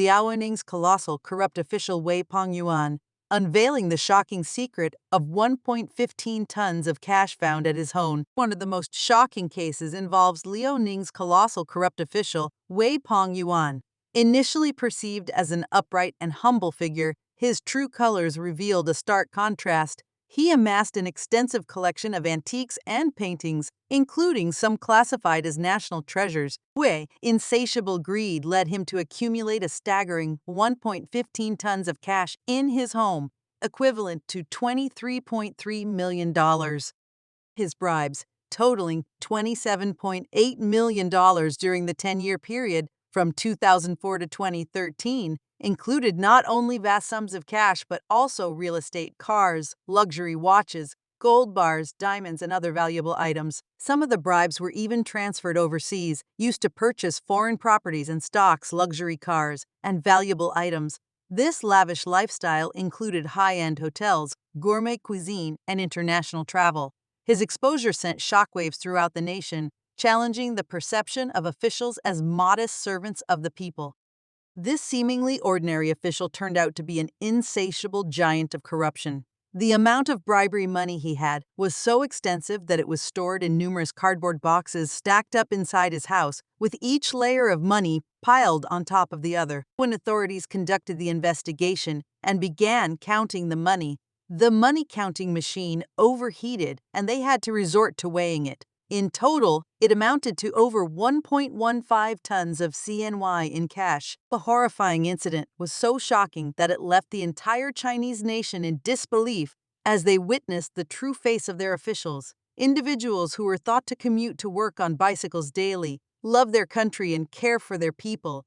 Liaoning's colossal corrupt official Wei Pongyuan, unveiling the shocking secret of 1.15 tons of cash found at his home. One of the most shocking cases involves Liaoning's colossal corrupt official Wei Pongyuan. Initially perceived as an upright and humble figure, his true colors revealed a stark contrast. He amassed an extensive collection of antiques and paintings, including some classified as national treasures. Wei's insatiable greed led him to accumulate a staggering 1.15 tons of cash in his home, equivalent to $23.3 million. His bribes, totaling $27.8 million during the 10-year period from 2004 to 2013, included not only vast sums of cash but also real estate, cars, luxury watches, gold bars, diamonds, and other valuable items. Some of the bribes were even transferred overseas, used to purchase foreign properties and stocks, luxury cars, and valuable items. This lavish lifestyle included high-end hotels, gourmet cuisine, and international travel. His exposure sent shockwaves throughout the nation, challenging the perception of officials as modest servants of the people. This seemingly ordinary official turned out to be an insatiable giant of corruption. The amount of bribery money he had was so extensive that it was stored in numerous cardboard boxes stacked up inside his house, with each layer of money piled on top of the other. When authorities conducted the investigation and began counting the money counting machine overheated and they had to resort to weighing it. In total, it amounted to over 1.15 tons of CNY in cash. The horrifying incident was so shocking that it left the entire Chinese nation in disbelief as they witnessed the true face of their officials. Individuals who were thought to commute to work on bicycles daily, love their country, and care for their people.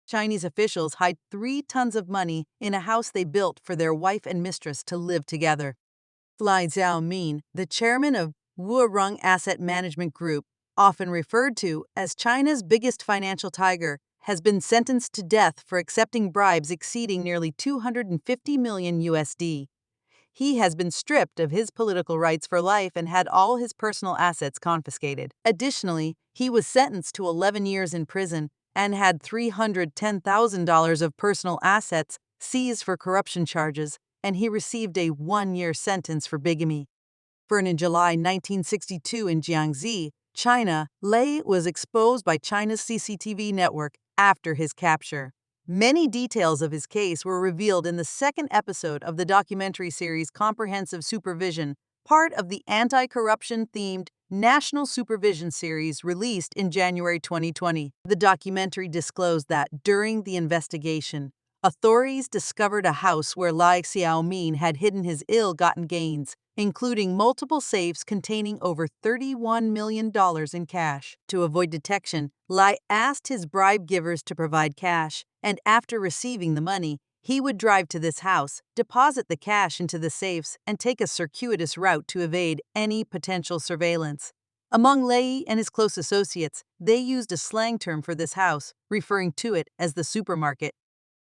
Chinese officials hid 3 tons of money in a house they built for their wife and mistress to live together. Li Xiaomin, the chairman of Wurong Asset Management Group, often referred to as China's biggest financial tiger, has been sentenced to death for accepting bribes exceeding nearly 250 million USD. He has been stripped of his political rights for life and had all his personal assets confiscated. Additionally, he was sentenced to 11 years in prison and had $310,000 of personal assets seized for corruption charges, and he received a 1-year sentence for bigamy. Born in July 1962 in Jiangxi, China, Li was exposed by China's CCTV network after his capture. Many details of his case were revealed in the second episode of the documentary series Comprehensive Supervision, part of the anti-corruption-themed National Supervision series released in January 2020. The documentary disclosed that during the investigation, authorities discovered a house where Li Xiaomin had hidden his ill-gotten gains, including multiple safes containing over $31 million in cash. To avoid detection, Li asked his bribe givers to provide cash, and after receiving the money, he would drive to this house, deposit the cash into the safes, and take a circuitous route to evade any potential surveillance. Among Li and his close associates, they used a slang term for this house, referring to it as the supermarket.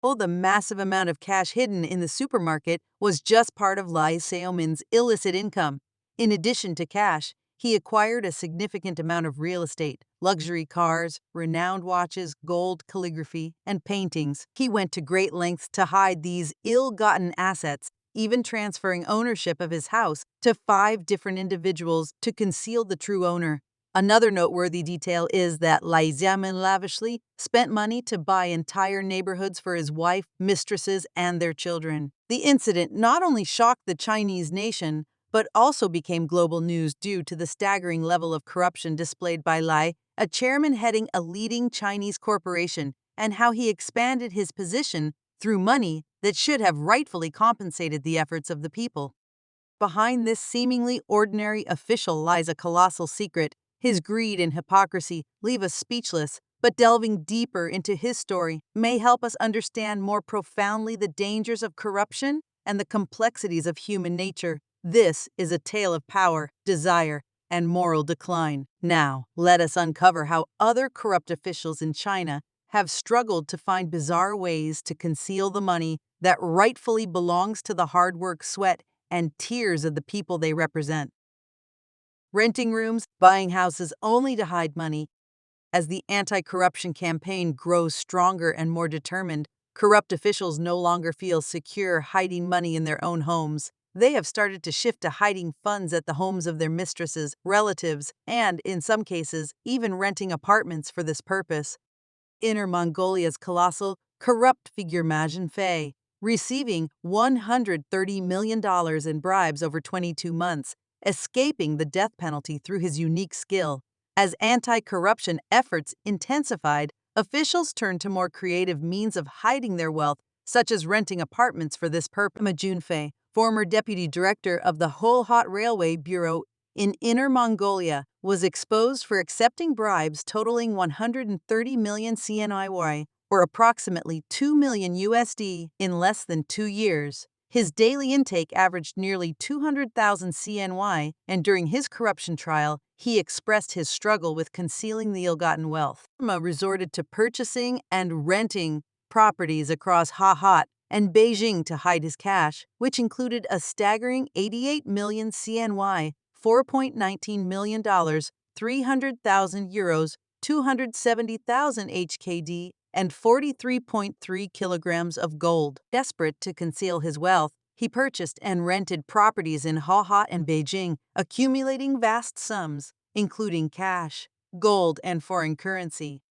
The massive amount of cash hidden in the supermarket was just part of Li Xiaomin's illicit income. In addition to cash, he acquired a significant amount of real estate, luxury cars, renowned watches, gold, calligraphy, and paintings. He went to great lengths to hide these ill-gotten assets, even transferring ownership of his house to 5 different individuals to conceal the true owner. Another noteworthy detail is that Li Xiaomin lavishly spent money to buy entire neighborhoods for his wife, mistresses, and their children. The incident not only shocked the Chinese nation, but also became global news due to the staggering level of corruption displayed by Li, a chairman heading a leading Chinese corporation, and how he expanded his position through money that should have rightfully compensated the efforts of the people. Behind this seemingly ordinary official lies a colossal secret. His greed and hypocrisy leave us speechless, but delving deeper into his story may help us understand more profoundly the dangers of corruption and the complexities of human nature. This is a tale of power, desire, and moral decline. Now, let us uncover how other corrupt officials in China have struggled to find bizarre ways to conceal the money that rightfully belongs to the hard work, sweat, and tears of the people they represent. Renting rooms, buying houses only to hide money, As the anti-corruption campaign grows stronger and more determined, corrupt officials no longer feel secure hiding money in their own homes. They have started to shift to hiding funds at the homes of their mistresses, relatives, and, in some cases, even renting apartments for this purpose. Inner Mongolia's colossal, corrupt figure Majin Fei, receiving $130 million in bribes over 22 months, escaping the death penalty through his unique skill. As anti-corruption efforts intensified, officials turned to more creative means of hiding their wealth, such as renting apartments for this purpose. Ma Junfei, former deputy director of the Hot Railway Bureau in Inner Mongolia, was exposed for accepting bribes totaling 130 million CNY, or approximately 2 million USD, in less than 2 years. His daily intake averaged nearly 200,000 CNY, and during his corruption trial, he expressed his struggle with concealing the ill-gotten wealth. Ma resorted to purchasing and renting properties across Hot and Beijing to hide his cash, which included a staggering 88 million CNY, $4.19 million, 300,000 euros, 270,000 HKD, and 43.3 kilograms of gold. Desperate to conceal his wealth, he purchased and rented properties in Hot and Beijing, accumulating vast sums, including cash, gold, and foreign currency.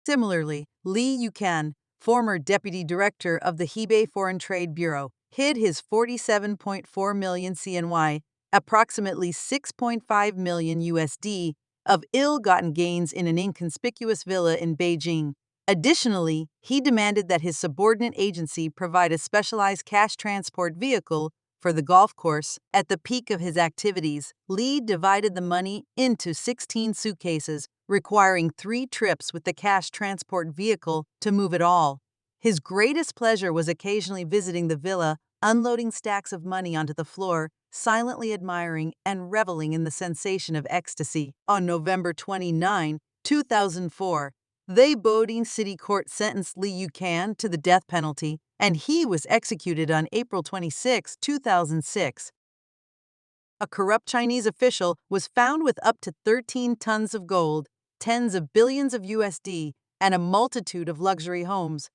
Similarly, Li Yukan, former deputy director of the Hebei Foreign Trade Bureau, hid his 47.4 million CNY, approximately 6.5 million USD, of ill-gotten gains in an inconspicuous villa in Beijing. Additionally, he demanded that his subordinate agency provide a specialized cash transport vehicle for the golf course. At the peak of his activities, Li divided the money into 16 suitcases, requiring 3 trips with the cash transport vehicle to move it all. His greatest pleasure was occasionally visiting the villa, unloading stacks of money onto the floor, silently admiring and reveling in the sensation of ecstasy. On November 29, 2004, the Bodine City Court sentenced Li Yukan to the death penalty, and he was executed on April 26, 2006. A corrupt Chinese official was found with up to 13 tons of gold, tens of billions of USD, and a multitude of luxury homes.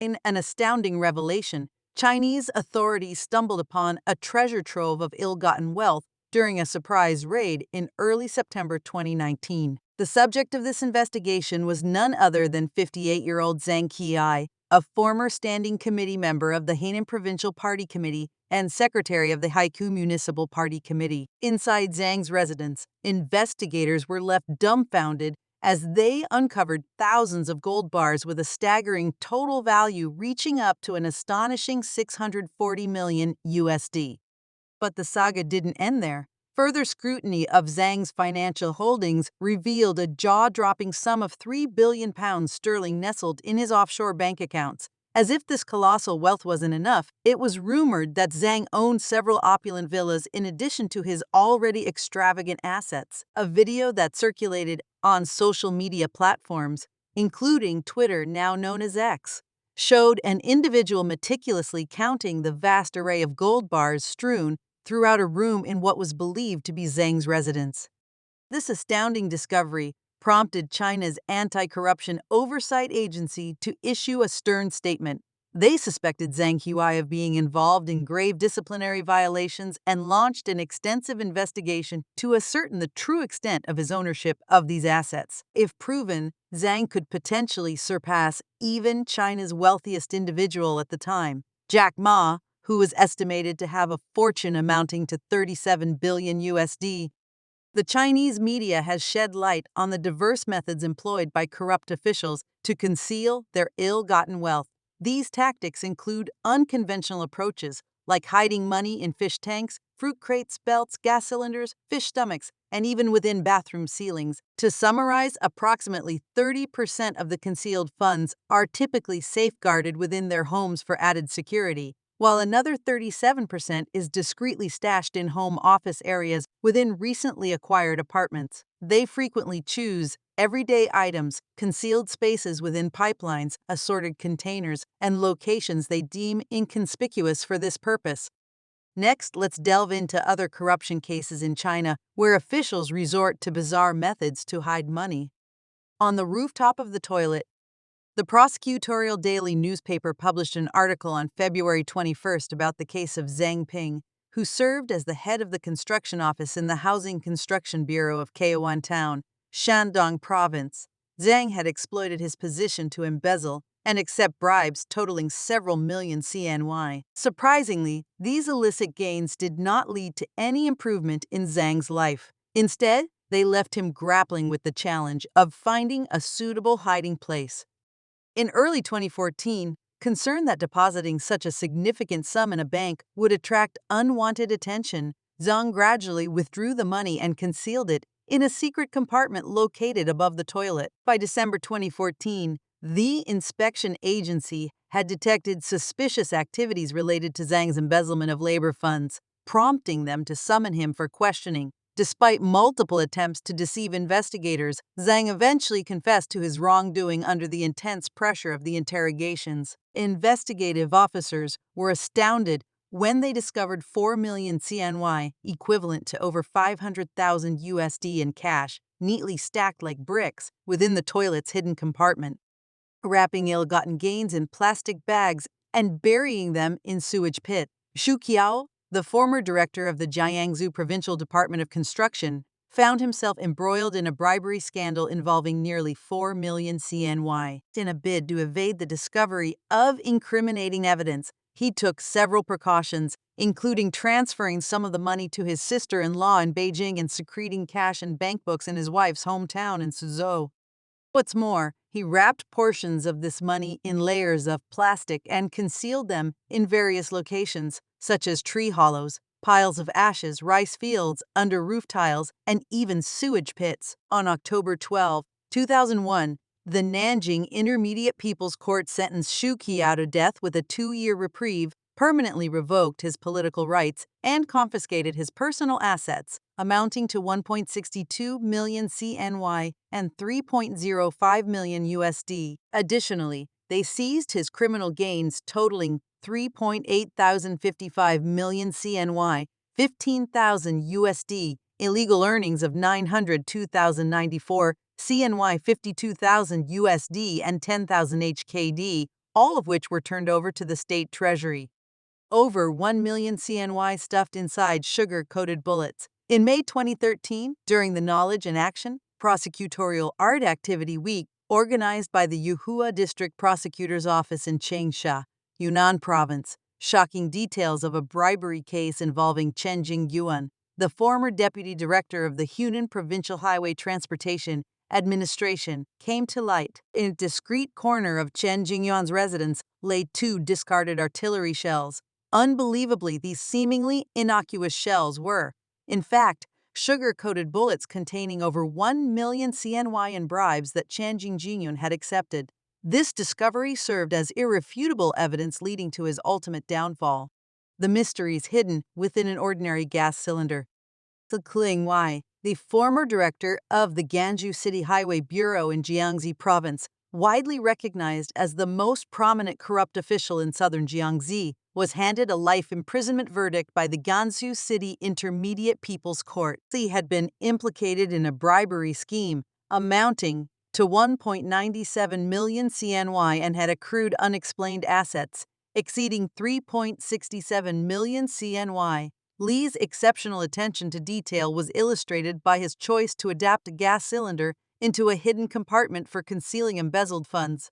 In an astounding revelation, Chinese authorities stumbled upon a treasure trove of ill-gotten wealth during a surprise raid in early September 2019. The subject of this investigation was none other than 58-year-old Zhang Qiai, a former standing committee member of the Hainan Provincial Party Committee and secretary of the Haikou Municipal Party Committee. Inside Zhang's residence, investigators were left dumbfounded as they uncovered thousands of gold bars with a staggering total value reaching up to an astonishing 640 million USD. But the saga didn't end there. Further scrutiny of Zhang's financial holdings revealed a jaw-dropping sum of £3 billion nestled in his offshore bank accounts. As if this colossal wealth wasn't enough, it was rumored that Zhang owned several opulent villas in addition to his already extravagant assets. A video that circulated on social media platforms, including Twitter, now known as X, showed an individual meticulously counting the vast array of gold bars strewn throughout a room in what was believed to be Zhang's residence. This astounding discovery prompted China's anti-corruption oversight agency to issue a stern statement. They suspected Zhang Qiai of being involved in grave disciplinary violations and launched an extensive investigation to ascertain the true extent of his ownership of these assets. If proven, Zhang could potentially surpass even China's wealthiest individual at the time, Jack Ma, who was estimated to have a fortune amounting to 37 billion USD. The Chinese media has shed light on the diverse methods employed by corrupt officials to conceal their ill-gotten wealth. These tactics include unconventional approaches like hiding money in fish tanks, fruit crates, belts, gas cylinders, fish stomachs, and even within bathroom ceilings. To summarize, approximately 30% of the concealed funds are typically safeguarded within their homes for added security, while another 37% is discreetly stashed in home office areas within recently acquired apartments. They frequently choose everyday items, concealed spaces within pipelines, assorted containers, and locations they deem inconspicuous for this purpose. Next, let's delve into other corruption cases in China where officials resort to bizarre methods to hide money. On the rooftop of the toilet, the prosecutorial daily newspaper published an article on February 21st about the case of Zhang Ping, who served as the head of the construction office in the Housing Construction Bureau of Xi'an Town, Shandong Province. Zhang had exploited his position to embezzle and accept bribes totaling several million CNY. Surprisingly, these illicit gains did not lead to any improvement in Zhang's life. Instead, they left him grappling with the challenge of finding a suitable hiding place. In early 2014, concerned that depositing such a significant sum in a bank would attract unwanted attention, Zhang gradually withdrew the money and concealed it in a secret compartment located above the toilet. By December 2014, the inspection agency had detected suspicious activities related to Zhang's embezzlement of labor funds, prompting them to summon him for questioning. Despite multiple attempts to deceive investigators, Zhang eventually confessed to his wrongdoing under the intense pressure of the interrogations. Investigative officers were astounded when they discovered 4 million CNY, equivalent to over 500,000 USD in cash, neatly stacked like bricks within the toilet's hidden compartment. Wrapping ill-gotten gains in plastic bags and burying them in sewage pit. Xu Qiao, the former director of the Jiangsu Provincial Department of Construction, found himself embroiled in a bribery scandal involving nearly 4 million CNY. In a bid to evade the discovery of incriminating evidence, he took several precautions, including transferring some of the money to his sister-in-law in Beijing and secreting cash and bank books in his wife's hometown in Suzhou. What's more, he wrapped portions of this money in layers of plastic and concealed them in various locations, such as tree hollows, piles of ashes, rice fields, under roof tiles, and even sewage pits. On October 12, 2001, the Nanjing Intermediate People's Court sentenced Xu Qiao to death with a 2-year reprieve, permanently revoked his political rights, and confiscated his personal assets, amounting to 1.62 million CNY and 3.05 million USD. Additionally, they seized his criminal gains totaling 3.8055 million CNY, 15,000 USD, illegal earnings of 902,094 CNY, 52,000 USD, and 10,000 HKD, all of which were turned over to the state treasury. Over 1 million CNY stuffed inside sugar-coated bullets. In May 2013, during the Knowledge and Action Prosecutorial Art Activity Week, organized by the Yuhua District Prosecutor's Office in Changsha, Yunnan Province, shocking details of a bribery case involving Chen Jingyuan, the former deputy director of the Hunan Provincial Highway Transportation Administration, came to light. In a discreet corner of Chen Jingyuan's residence lay 2 discarded artillery shells. Unbelievably, these seemingly innocuous shells were, in fact, sugar-coated bullets containing over 1 million CNY in bribes that Chen Jingyuan had accepted. This discovery served as irrefutable evidence leading to his ultimate downfall. The mysteries hidden within an ordinary gas cylinder. Kling Wai, the former director of the Ganju City Highway Bureau in Jiangxi Province, widely recognized as the most prominent corrupt official in southern Jiangxi, was handed a life imprisonment verdict by the Gansu City Intermediate People's Court. He had been implicated in a bribery scheme amounting to 1.97 million CNY and had accrued unexplained assets exceeding 3.67 million CNY. Lee's exceptional attention to detail was illustrated by his choice to adapt a gas cylinder into a hidden compartment for concealing embezzled funds.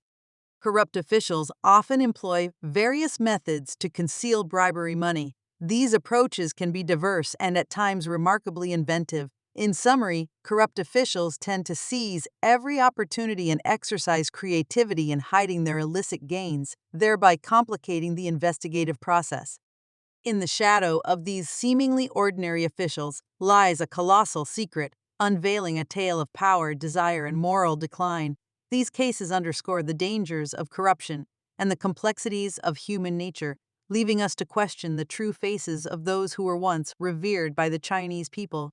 Corrupt officials often employ various methods to conceal bribery money. These approaches can be diverse and at times remarkably inventive. In summary, corrupt officials tend to seize every opportunity and exercise creativity in hiding their illicit gains, thereby complicating the investigative process. In the shadow of these seemingly ordinary officials lies a colossal secret, unveiling a tale of power, desire, and moral decline. These cases underscore the dangers of corruption and the complexities of human nature, leaving us to question the true faces of those who were once revered by the Chinese people.